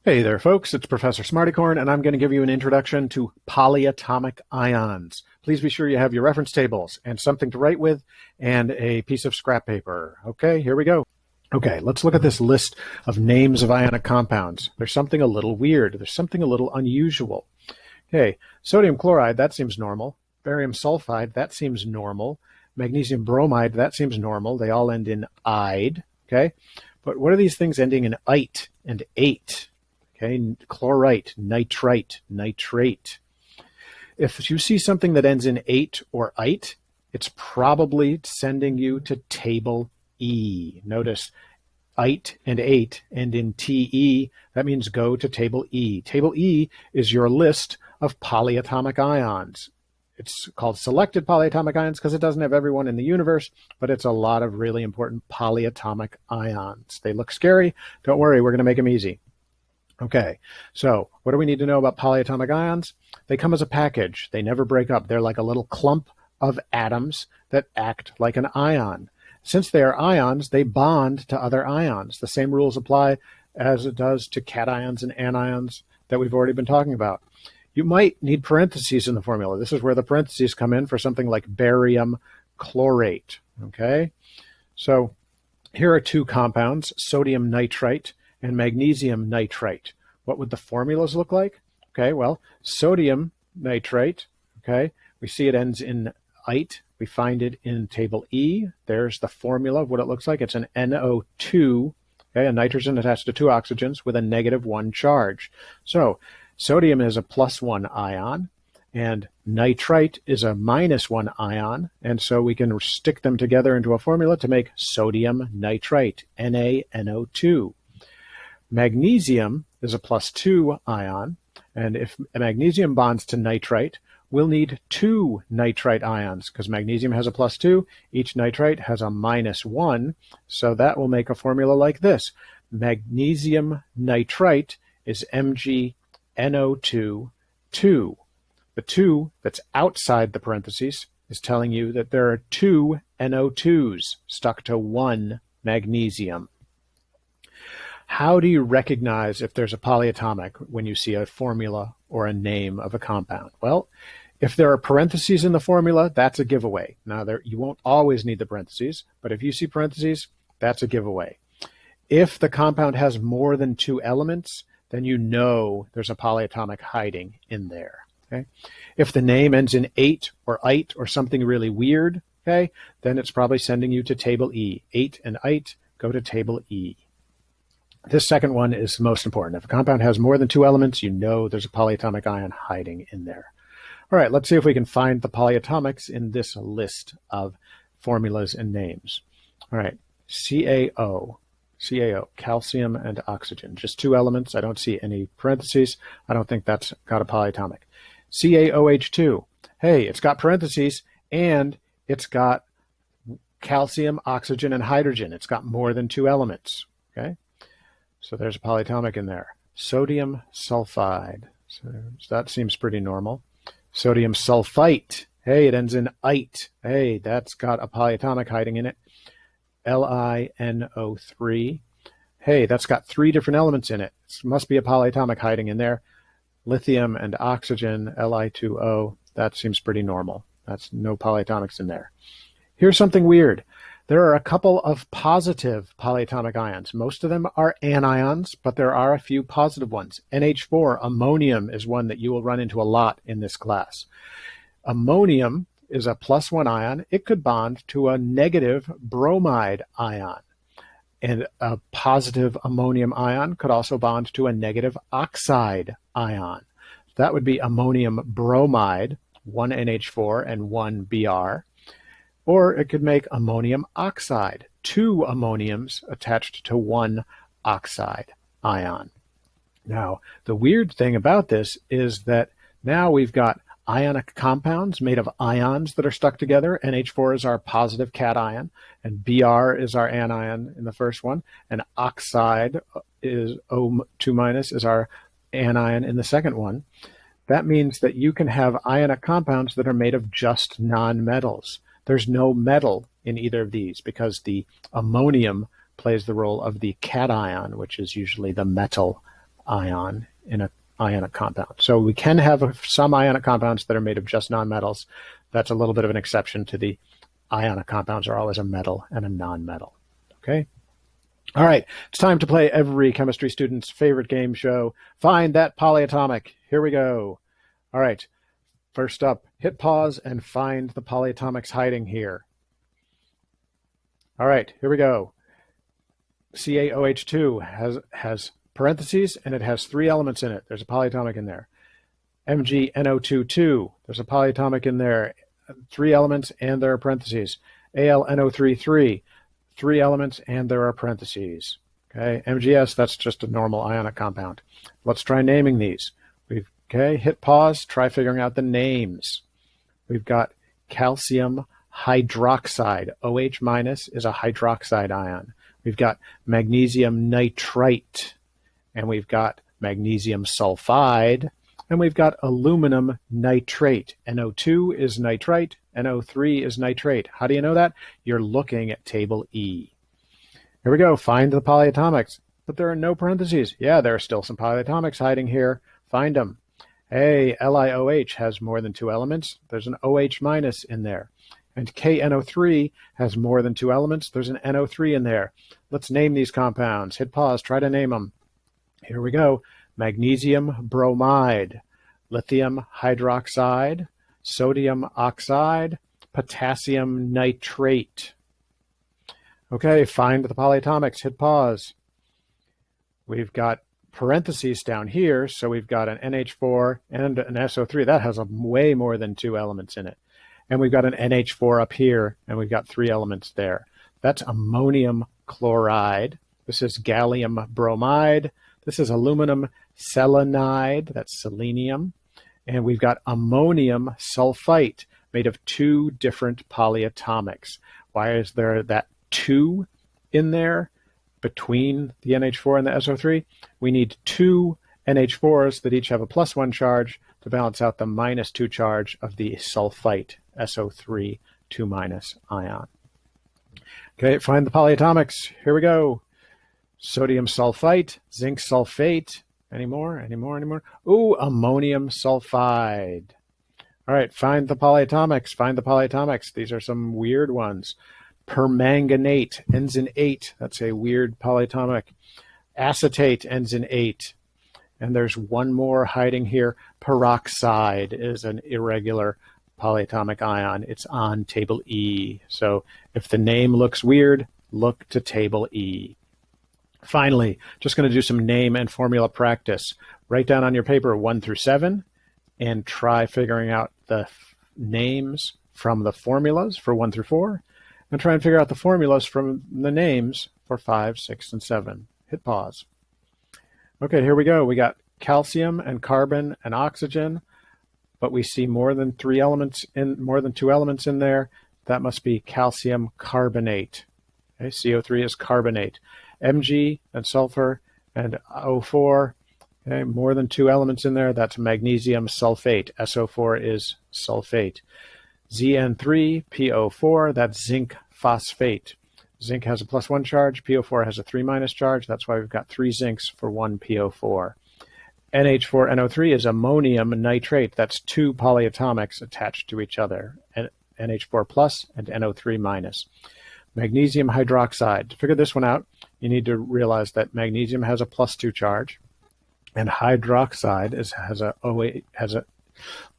Hey there, folks. It's Professor Smartycorn, and I'm going to give you an introduction to polyatomic ions. Please be sure you have your reference tables and something to write with and a piece of scrap paper. Okay, here we go. Okay, let's look at this list of names of ionic compounds. There's something a little weird. There's something a little unusual. Okay, sodium chloride, that seems normal. Barium sulfide, that seems normal. Magnesium bromide, that seems normal. They all end in "ide." Okay, but what are these things ending in "ite" and "ate"? Okay, chlorite, nitrite, nitrate. If you see something that ends in "ate" or "ite," it's probably sending you to table E. Notice "ite" and "ate" end in TE. That means go to table E. Table E is your list of polyatomic ions. It's called selected polyatomic ions because it doesn't have everyone in the universe, but it's a lot of really important polyatomic ions. They look scary. Don't worry, we're going to make them easy. Okay, so what do we need to know about polyatomic ions? They come as a package. They never break up. They're like a little clump of atoms that act like an ion. Since they are ions, they bond to other ions. The same rules apply as it does to cations and anions that we've already been talking about. You might need parentheses in the formula. This is where the parentheses come in for something like barium chlorate. Okay, so here are two compounds, sodium nitrite and magnesium nitrite. What would the formulas look like? Okay, well, sodium nitrite, okay, we see it ends in "ite." We find it in table E. There's the formula of what it looks like. It's an NO2, okay, a nitrogen attached to two oxygens with a -1 charge. So sodium is a +1 ion, and nitrite is a -1 ion, and so we can stick them together into a formula to make sodium nitrite, NaNO2. Magnesium is a +2 ion, and if magnesium bonds to nitrite, we'll need two nitrite ions because magnesium has a +2, each nitrite has a -1, so that will make a formula like this. Magnesium nitrite is MgNO2, 2. The 2 that's outside the parentheses is telling you that there are two NO2s stuck to one magnesium. How do you recognize if there's a polyatomic when you see a formula or a name of a compound? Well, if there are parentheses in the formula, that's a giveaway. Now, you won't always need the parentheses, but if you see parentheses, that's a giveaway. If the compound has more than two elements, then you know there's a polyatomic hiding in there. Okay? If the name ends in "ate" or "ite" or something really weird, okay, then it's probably sending you to table E. "Ate" and "ite" go to table E. This second one is most important. If a compound has more than two elements, you know there's a polyatomic ion hiding in there. All right, let's see if we can find the polyatomics in this list of formulas and names. All right, CaO, calcium and oxygen, just two elements. I don't see any parentheses. I don't think that's got a polyatomic. CaOH2, hey, it's got parentheses and it's got calcium, oxygen, and hydrogen. It's got more than two elements, okay? So there's a polyatomic in there. Sodium sulfide, so that seems pretty normal. Sodium sulfite, hey, it ends in "ite." Hey, that's got a polyatomic hiding in it. LiNO3, hey, that's got three different elements in it. It must be a polyatomic hiding in there. Lithium and oxygen, Li2O, that seems pretty normal. That's no polyatomics in there. Here's something weird. There are a couple of positive polyatomic ions. Most of them are anions, but there are a few positive ones. NH4, ammonium, is one that you will run into a lot in this class. Ammonium is a +1 ion. It could bond to a negative bromide ion. And a positive ammonium ion could also bond to a negative oxide ion. That would be ammonium bromide, 1 NH4 and 1 Br. Or it could make ammonium oxide, two ammoniums attached to one oxide ion. Now, the weird thing about this is that now we've got ionic compounds made of ions that are stuck together. NH4 is our positive cation, and Br is our anion in the first one, and oxide is O2- is our anion in the second one. That means that you can have ionic compounds that are made of just nonmetals. There's no metal in either of these because the ammonium plays the role of the cation, which is usually the metal ion in an ionic compound. So we can have some ionic compounds that are made of just nonmetals. That's a little bit of an exception to the ionic compounds are always a metal and a nonmetal. Okay? All right, it's time to play every chemistry student's favorite game show, Find That Polyatomic. Here we go. All right, first up, hit pause and find the polyatomics hiding here. All right, here we go. CaOH2 has parentheses and it has 3 elements in it. There's a polyatomic in there. MgNO2, there's a polyatomic in there, 3 elements and there are parentheses. AlNO3, 3 elements and there are parentheses. Okay, MgS, that's just a normal ionic compound. Let's try naming these. Hit pause, try figuring out the names. We've got calcium hydroxide. OH minus is a hydroxide ion. We've got magnesium nitrite, and we've got magnesium sulfide, and we've got aluminum nitrate. NO2 is nitrite, NO3 is nitrate. How do you know that? You're looking at table E. Here we go, find the polyatomics. But there are no parentheses. Yeah, there are still some polyatomics hiding here. Find them. Hey, LiOH has more than 2 elements. There's an OH minus in there. And KNO3 has more than 2 elements. There's an NO3 in there. Let's name these compounds. Hit pause, try to name them. Here we go. Magnesium bromide, lithium hydroxide, sodium oxide, potassium nitrate. Okay, find the polyatomics. Hit pause. We've got parentheses down here, so we've got an NH4 and an SO3. That has way more than 2 elements in it. And we've got an NH4 up here, and we've got 3 elements there. That's ammonium chloride. This is gallium bromide. This is aluminum selenide. That's selenium. And we've got ammonium sulfite made of 2 different polyatomics. Why is there that 2 in there between the NH4 and the SO3? We need 2 NH4s that each have a +1 charge to balance out the -2 charge of the sulfite SO3 2- ion. Okay, find the polyatomics. Here we go. Sodium sulfite, zinc sulfate. Any more? Ooh, ammonium sulfide. All right, find the polyatomics. These are some weird ones. Permanganate ends in 8. That's a weird polyatomic. Acetate ends in 8. And there's one more hiding here. Peroxide is an irregular polyatomic ion. It's on table E. So if the name looks weird, look to table E. Finally, just going to do some name and formula practice. Write down on your paper 1 through 7 and try figuring out the names from the formulas for 1 through 4 and try and figure out the formulas from the names for 5, 6, and 7. Hit pause. Okay, here we go. We got calcium and carbon and oxygen, but we see more than 2 elements in there. That must be calcium carbonate. Okay, CO3 is carbonate. Mg and sulfur and O4, okay, more than 2 elements in there. That's magnesium sulfate. SO4 is sulfate. Zn3, PO4, that's zinc phosphate. Zinc has a +1 charge. PO4 has a 3- charge. That's why we've got 3 zincs for 1 PO4. NH4NO3 is ammonium nitrate. That's 2 polyatomics attached to each other. NH4 plus and NO3 minus. Magnesium hydroxide. To figure this one out, you need to realize that magnesium has a +2 charge, and hydroxide has a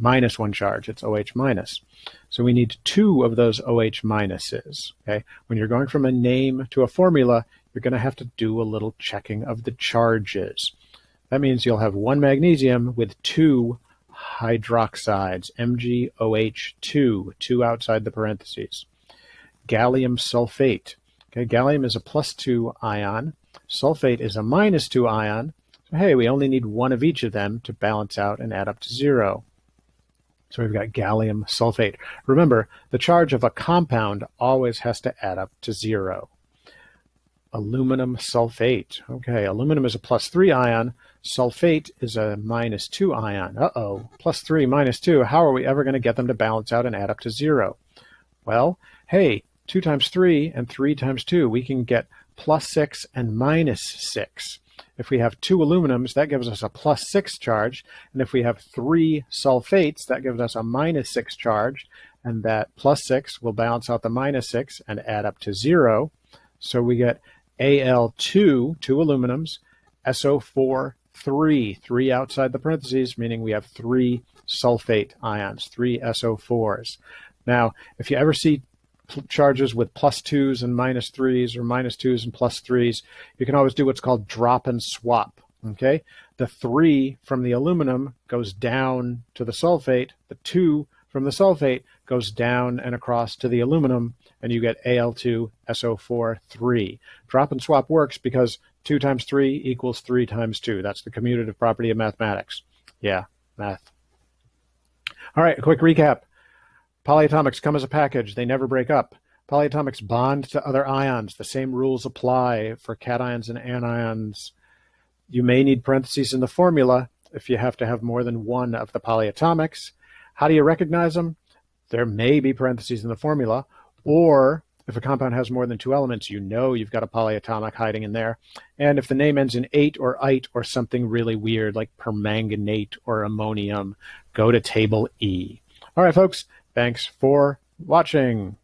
-1 charge. It's OH minus. So we need 2 of those OH minuses. Okay? When you're going from a name to a formula, you're going to have to do a little checking of the charges. That means you'll have 1 magnesium with 2 hydroxides, MgOH2, 2 outside the parentheses. Gallium sulfate. Okay, gallium is a +2 ion. Sulfate is a -2 ion. So hey, we only need 1 of each of them to balance out and add up to 0. So we've got gallium sulfate. Remember, the charge of a compound always has to add up to 0. Aluminum sulfate. Okay, aluminum is a +3 ion. Sulfate is a -2 ion. Uh-oh, +3, -2. How are we ever going to get them to balance out and add up to 0? Well, hey, 2 times 3 and 3 times 2, we can get +6 and -6. If we have 2 aluminums, that gives us a +6 charge. And if we have 3 sulfates, that gives us a -6 charge. And that +6 will balance out the -6 and add up to 0. So we get Al2, 2 aluminums, SO4, 3 outside the parentheses, meaning we have 3 sulfate ions, 3 SO4s. Now, if you ever see charges with +2s and -3s or -2s and +3s, you can always do what's called drop and swap. Okay, the 3 from the aluminum goes down to the sulfate, the 2 from the sulfate goes down and across to the aluminum, and you get Al2 SO4 3. Drop and swap works because 2 times 3 equals 3 times 2. That's the commutative property of mathematics. Yeah, math. All right, a quick recap. Polyatomics come as a package. They never break up. Polyatomics bond to other ions. The same rules apply for cations and anions. You may need parentheses in the formula if you have to have more than one of the polyatomics. How do you recognize them? There may be parentheses in the formula, or if a compound has more than 2 elements, you know you've got a polyatomic hiding in there. And if the name ends in ate or ite or something really weird like permanganate or ammonium, go to table E. All right, folks. Thanks for watching.